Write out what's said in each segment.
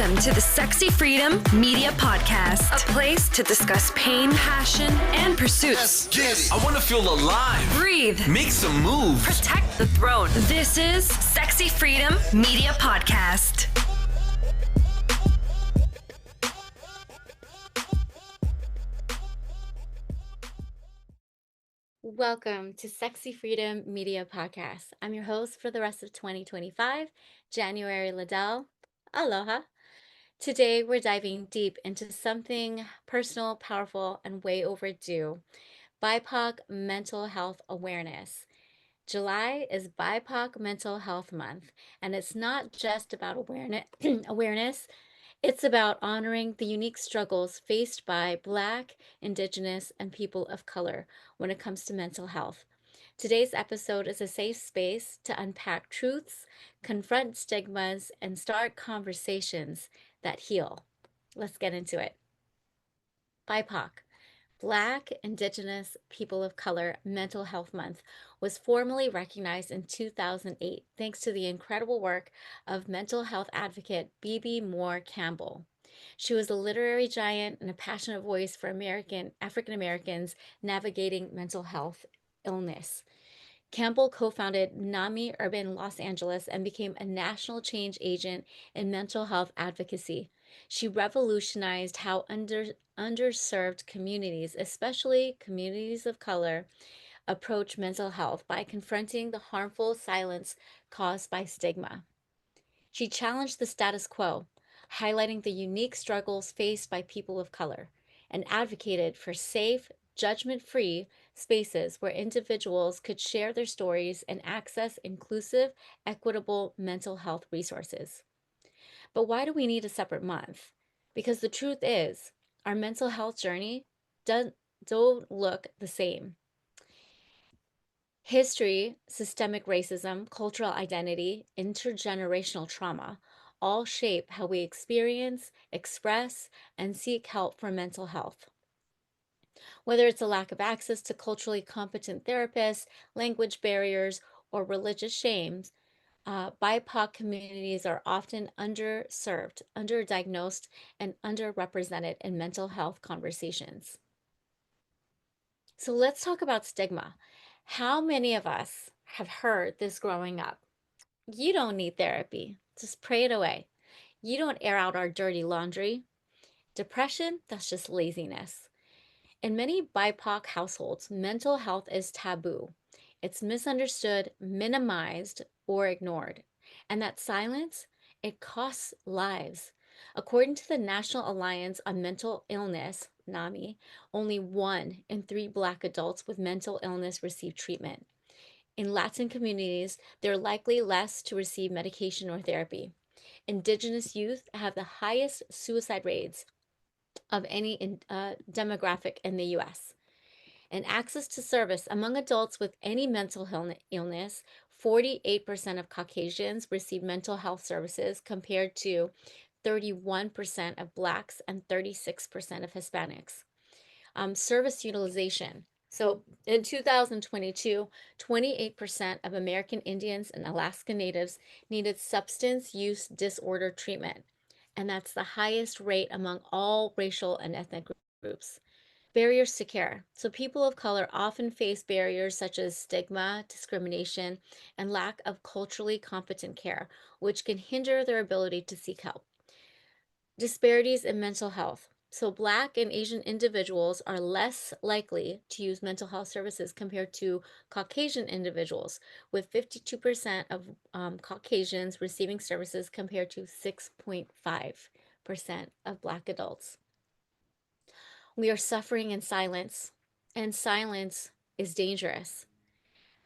Welcome to the Sexy Freedom Media Podcast, a place to discuss pain, passion, and pursuits. I want to feel alive. Breathe. Make some moves. Protect the throne. This is Sexy Freedom Media Podcast. Welcome to Sexy Freedom Media Podcast. I'm your host for the rest of 2025, January Liddell. Aloha. Today, we're diving deep into something personal, powerful, and way overdue: BIPOC mental health awareness. July is BIPOC Mental Health Month, and it's not just about awareness. It's about honoring the unique struggles faced by Black, Indigenous, and people of color when it comes to mental health. Today's episode is a safe space to unpack truths, confront stigmas, and start conversations that heal. Let's get into it. BIPOC, Black, Indigenous, People of Color Mental Health Month, was formally recognized in 2008 thanks to the incredible work of mental health advocate BB Campbell. She was a literary giant and a passionate voice for African Americans navigating mental health illness. Campbell co-founded NAMI Urban Los Angeles and became a national change agent in mental health advocacy. She revolutionized how underserved communities, especially communities of color, approach mental health by confronting the harmful silence caused by stigma. She challenged the status quo, highlighting the unique struggles faced by people of color, and advocated for safe, judgment-free spaces where individuals could share their stories and access inclusive, equitable mental health resources. But why do we need a separate month? Because the truth is, our mental health journey don't look the same. History, systemic racism, cultural identity, intergenerational trauma all shape how we experience, express, and seek help for mental health. Whether it's a lack of access to culturally competent therapists, language barriers, or religious shames, BIPOC communities are often underserved, underdiagnosed, and underrepresented in mental health conversations. So let's talk about stigma. How many of us have heard this growing up? You don't need therapy. Just pray it away. You don't air out our dirty laundry. Depression, that's just laziness. In many BIPOC households, mental health is taboo. It's misunderstood, minimized, or ignored. And that silence, it costs lives. According to the National Alliance on Mental Illness, NAMI, only 1 in 3 Black adults with mental illness receive treatment. In Latin communities, they're likely less to receive medication or therapy. Indigenous youth have the highest suicide rates of any demographic in the U.S. And access to service among adults with any mental illness, 48% of Caucasians receive mental health services compared to 31% of Blacks and 36% of Hispanics. Service utilization. So in 2022, 28% of American Indians and Alaska Natives needed substance use disorder treatment. And that's the highest rate among all racial and ethnic groups. Barriers to care. So people of color often face barriers such as stigma, discrimination, and lack of culturally competent care, which can hinder their ability to seek help. Disparities in mental health. So Black and Asian individuals are less likely to use mental health services compared to Caucasian individuals, with 52% of Caucasians receiving services compared to 6.5% of Black adults. We are suffering in silence, and silence is dangerous.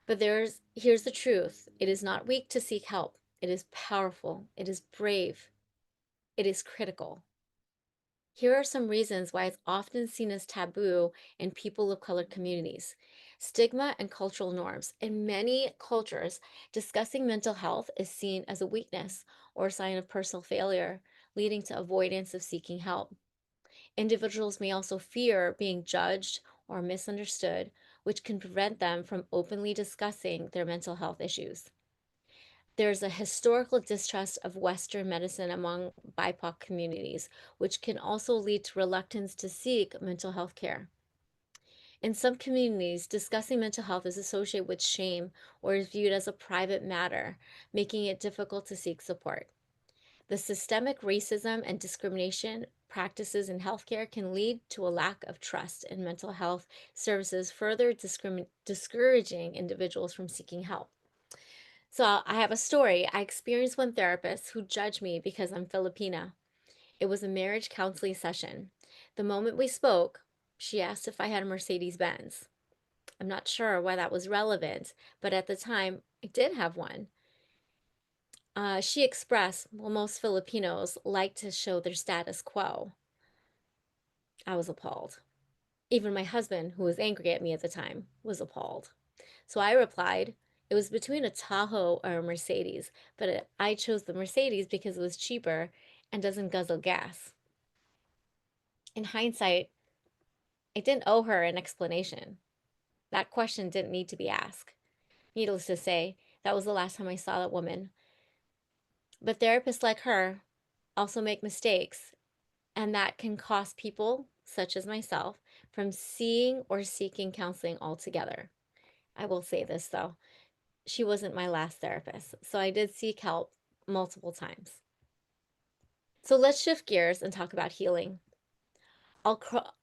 But here's the truth. It is not weak to seek help. It is powerful. It is brave. It is critical. Here are some reasons why it's often seen as taboo in people of color communities. Stigma and cultural norms. In many cultures, discussing mental health is seen as a weakness or a sign of personal failure, leading to avoidance of seeking help. Individuals may also fear being judged or misunderstood, which can prevent them from openly discussing their mental health issues. There's a historical distrust of Western medicine among BIPOC communities, which can also lead to reluctance to seek mental health care. In some communities, discussing mental health is associated with shame or is viewed as a private matter, making it difficult to seek support. The systemic racism and discrimination practices in healthcare can lead to a lack of trust in mental health services, further discouraging individuals from seeking help. So I have a story. I experienced one therapist who judged me because I'm Filipina. It was a marriage counseling session. The moment we spoke, she asked if I had a Mercedes Benz. I'm not sure why that was relevant, but at the time, I did have one. She expressed, well, most Filipinos like to show their status quo. I was appalled. Even my husband, who was angry at me at the time, was appalled. So I replied, it was between a Tahoe or a Mercedes, but I chose the Mercedes because it was cheaper and doesn't guzzle gas. In hindsight, I didn't owe her an explanation. That question didn't need to be asked. Needless to say, that was the last time I saw that woman. But therapists like her also make mistakes, and that can cost people, such as myself, from seeing or seeking counseling altogether. I will say this though, she wasn't my last therapist, so I did seek help multiple times. So let's shift gears and talk about healing.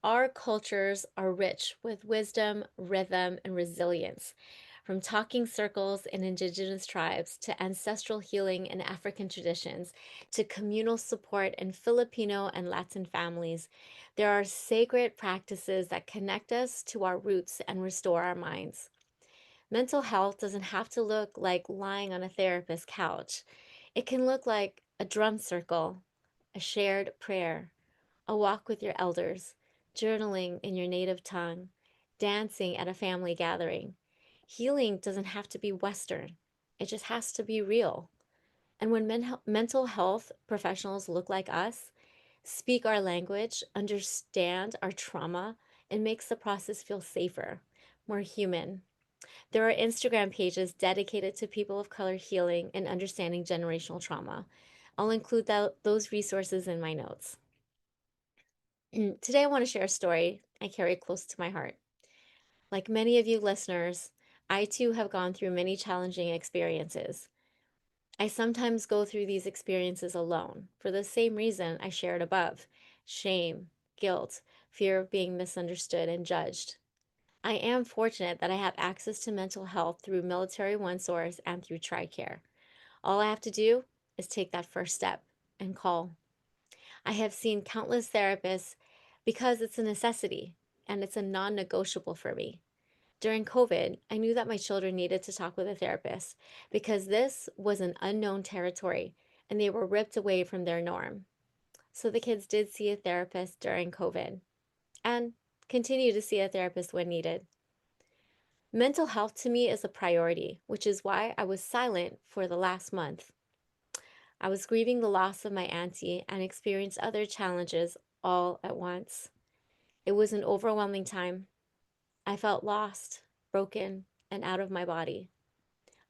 Our cultures are rich with wisdom, rhythm, and resilience. From talking circles in indigenous tribes to ancestral healing in African traditions to communal support in Filipino and Latin families, there are sacred practices that connect us to our roots and restore our minds. Mental health doesn't have to look like lying on a therapist's couch. It can look like a drum circle, a shared prayer, a walk with your elders, journaling in your native tongue, dancing at a family gathering. Healing doesn't have to be Western, it just has to be real. And when mental health professionals look like us, speak our language, understand our trauma, it makes the process feel safer, more human. There are Instagram pages dedicated to people of color healing and understanding generational trauma. I'll include those resources in my notes. Today, I want to share a story I carry close to my heart. Like many of you listeners, I too have gone through many challenging experiences. I sometimes go through these experiences alone for the same reason I shared above: shame, guilt, fear of being misunderstood and judged. I am fortunate that I have access to mental health through Military One Source and through TRICARE. All I have to do is take that first step and call. I have seen countless therapists because it's a necessity and it's a non negotiable for me. During COVID, I knew that my children needed to talk with a therapist because this was an unknown territory and they were ripped away from their norm. So the kids did see a therapist during COVID and continue to see a therapist when needed. Mental health to me is a priority, which is why I was silent for the last month. I was grieving the loss of my auntie and experienced other challenges all at once. It was an overwhelming time. I felt lost, broken, and out of my body.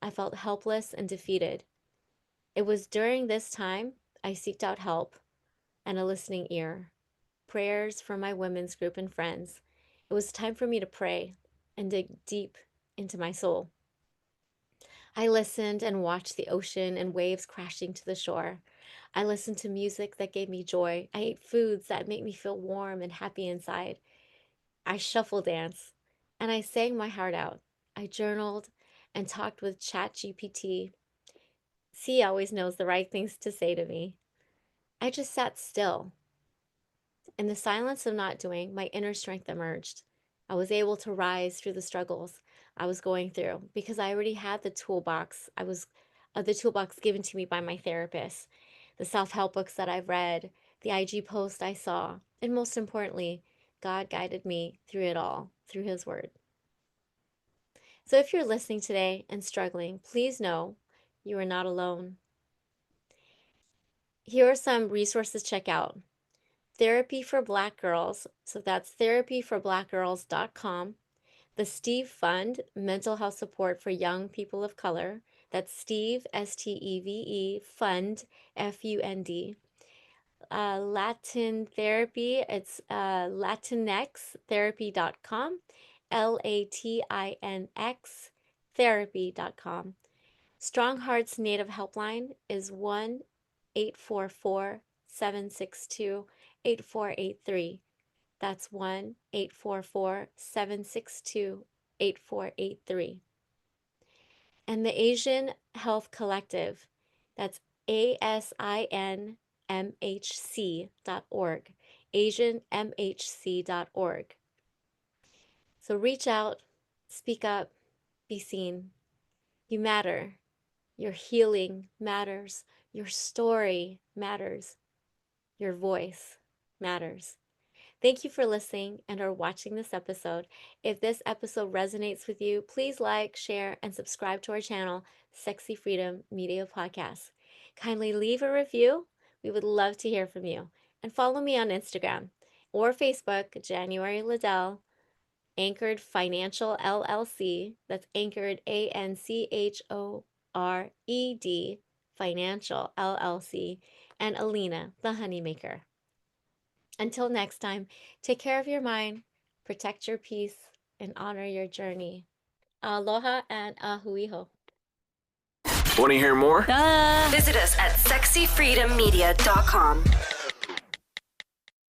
I felt helpless and defeated. It was during this time I sought out help and a listening ear, prayers from my women's group and friends. It was time for me to pray and dig deep into my soul. I listened and watched the ocean and waves crashing to the shore. I listened to music that gave me joy. I ate foods that made me feel warm and happy inside. I shuffle danced and I sang my heart out. I journaled and talked with ChatGPT. C always knows the right things to say to me. I just sat still. In the silence of not doing, my inner strength emerged. I was able to rise through the struggles I was going through because I already had the toolbox. The toolbox given to me by my therapist, the self-help books that I've read, the IG post I saw, and most importantly, God guided me through it all, through his word. So if you're listening today and struggling, please know you are not alone. Here are some resources to check out. Therapy for Black Girls, so that's therapyforblackgirls.com. The Steve Fund, mental health support for young people of color. That's Steve, Steve, Fund, Fund. Latin therapy, it's latinxtherapy.com, Latinx therapy.com. Strong Heart's Native Helpline is 1-844-762-8483. That's 1-844-762-8483. And the Asian Health Collective, that's ASINMHC.org, AsianMHC.org. So reach out, speak up, be seen. You matter. Your healing matters. Your story matters. Your voice matters. Thank you for listening and or watching this episode. If this episode resonates with you, please like, share, and subscribe to our channel, Sexy Freedom Media Podcast. Kindly leave a review. We would love to hear from you. And follow me on Instagram or Facebook, January Liddell, Anchored Financial LLC. That's Anchored ANCHORED Financial LLC, and Alina, the Honeymaker. Until next time, take care of your mind, protect your peace, and honor your journey. Aloha and ahuiho. Want to hear more? Visit us at sexyfreedommedia.com.